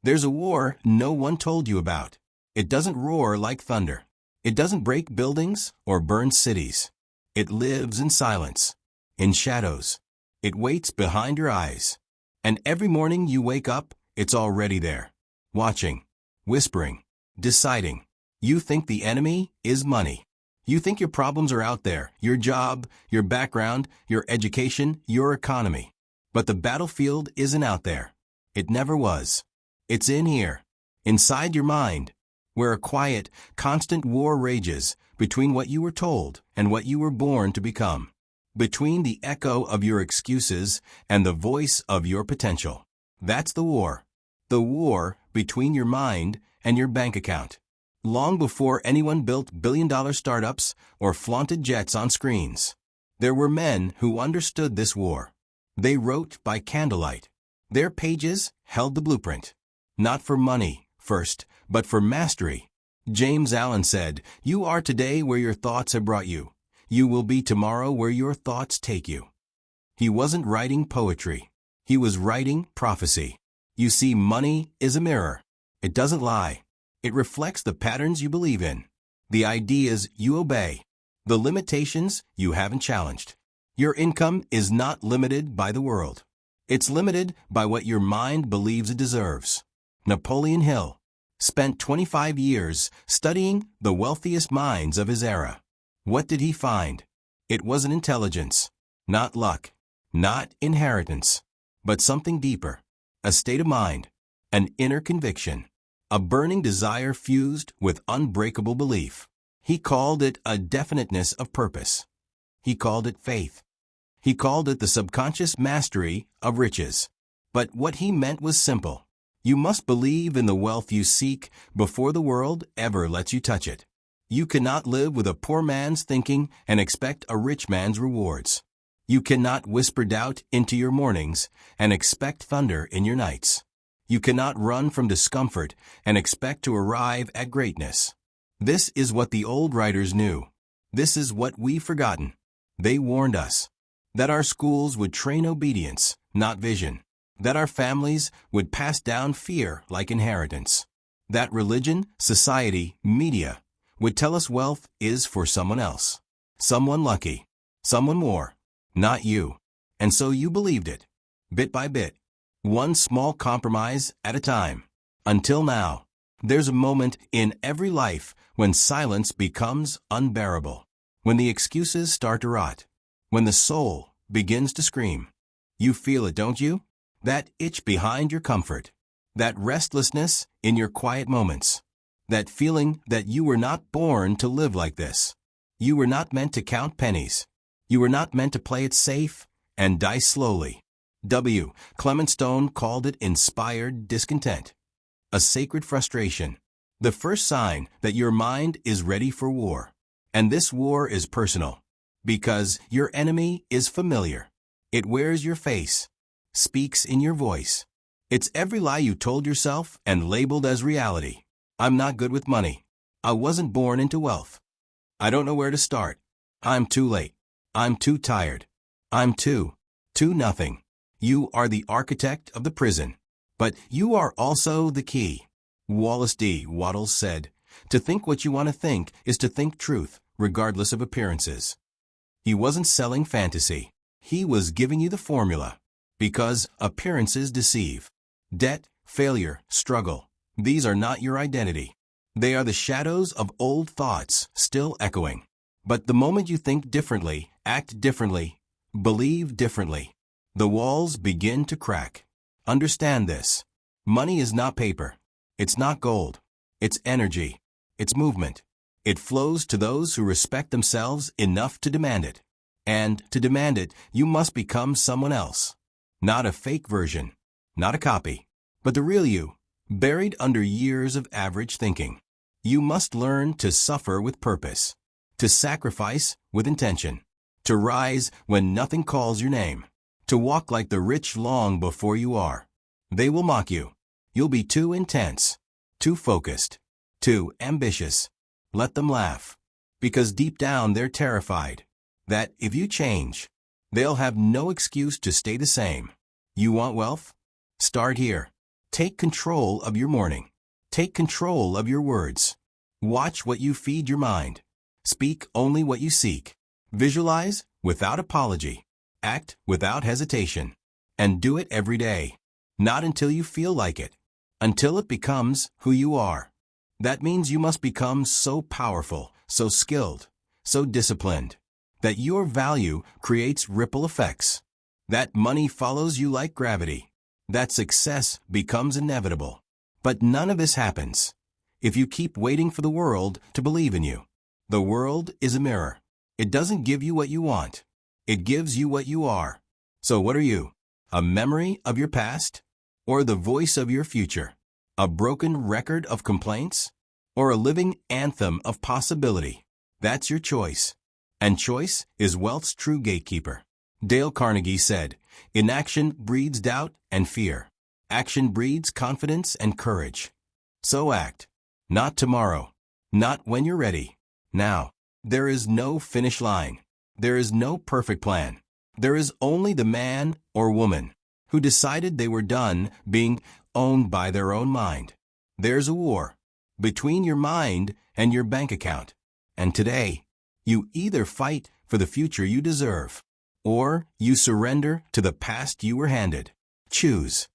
There's a war no one told you about. It doesn't roar like thunder. It doesn't break buildings or burn cities. It lives in silence, in shadows. It waits behind your eyes. And every morning you wake up, it's already there, watching, whispering, deciding. You think the enemy is money. You think your problems are out there, your job, your background, your education, your economy. But the battlefield isn't out there. It never was. It's in here, inside your mind, where a quiet, constant war rages between what you were told and what you were born to become, between the echo of your excuses and the voice of your potential. That's the war between your mind and your bank account. Long before anyone built billion-dollar startups or flaunted jets on screens, there were men who understood this war. They wrote by candlelight. Their pages held the blueprint, not for money first, but for mastery. James Allen said, "You are today where your thoughts have brought you. You will be tomorrow where your thoughts take you." He wasn't writing poetry. He was writing prophecy. You see, money is a mirror. It doesn't lie. It reflects the patterns you believe in, the ideas you obey, the limitations you haven't challenged. Your income is not limited by the world. It's limited by what your mind believes it deserves. Napoleon Hill spent 25 years studying the wealthiest minds of his era. What did he find? It wasn't intelligence, not luck, not inheritance, but something deeper, a state of mind, an inner conviction, a burning desire fused with unbreakable belief. He called it a definiteness of purpose. He called it faith. He called it the subconscious mastery of riches. But what he meant was simple. You must believe in the wealth you seek before the world ever lets you touch it. You cannot live with a poor man's thinking and expect a rich man's rewards. You cannot whisper doubt into your mornings and expect thunder in your nights. You cannot run from discomfort and expect to arrive at greatness. This is what the old writers knew. This is what we've forgotten. They warned us that our schools would train obedience, not vision. That our families would pass down fear like inheritance. That religion, society, media would tell us wealth is for someone else. Someone lucky. Someone more. Not you. And so you believed it. Bit by bit. One small compromise at a time. Until now. There's a moment in every life when silence becomes unbearable. When the excuses start to rot. When the soul begins to scream. You feel it, don't you? That itch behind your comfort. That restlessness in your quiet moments. That feeling that you were not born to live like this. You were not meant to count pennies. You were not meant to play it safe and die slowly. Clement Stone called it inspired discontent. A sacred frustration. The first sign that your mind is ready for war. And this war is personal. Because your enemy is familiar. It wears your face. Speaks in your voice. It's every lie you told yourself and labeled as reality. I'm not good with money. I wasn't born into wealth. I don't know where to start. I'm too late. I'm too tired. I'm too nothing. You are the architect of the prison. But you are also the key. Wallace D. Wattles said, "To think what you want to think is to think truth, regardless of appearances." He wasn't selling fantasy. He was giving you the formula. Because appearances deceive. Debt, failure, struggle. These are not your identity. They are the shadows of old thoughts still echoing. But the moment you think differently, act differently, believe differently, the walls begin to crack. Understand this. Money is not paper. It's not gold. It's energy. It's movement. It flows to those who respect themselves enough to demand it. And to demand it, you must become someone else. Not a fake version, not a copy, but the real you, buried under years of average thinking. You must learn to suffer with purpose, to sacrifice with intention, to rise when nothing calls your name, to walk like the rich long before you are. They will mock you. You'll be too intense, too focused, too ambitious. Let them laugh, because deep down they're terrified that if you change, they'll have no excuse to stay the same. You want wealth? Start here. Take control of your morning. Take control of your words. Watch what you feed your mind. Speak only what you seek. Visualize without apology. Act without hesitation. And do it every day. Not until you feel like it. Until it becomes who you are. That means you must become so powerful, so skilled, so disciplined, that your value creates ripple effects. That money follows you like gravity. That success becomes inevitable. But none of this happens if you keep waiting for the world to believe in you. The world is a mirror. It doesn't give you what you want. It gives you what you are. So what are you? A memory of your past? Or the voice of your future? A broken record of complaints? Or a living anthem of possibility? That's your choice. And choice is wealth's true gatekeeper. Dale Carnegie said, "Inaction breeds doubt and fear. Action breeds confidence and courage." So act. Not tomorrow. Not when you're ready. Now. There is no finish line. There is no perfect plan. There is only the man or woman who decided they were done being owned by their own mind. There's a war between your mind and your bank account. And today, you either fight for the future you deserve, or you surrender to the past you were handed. Choose.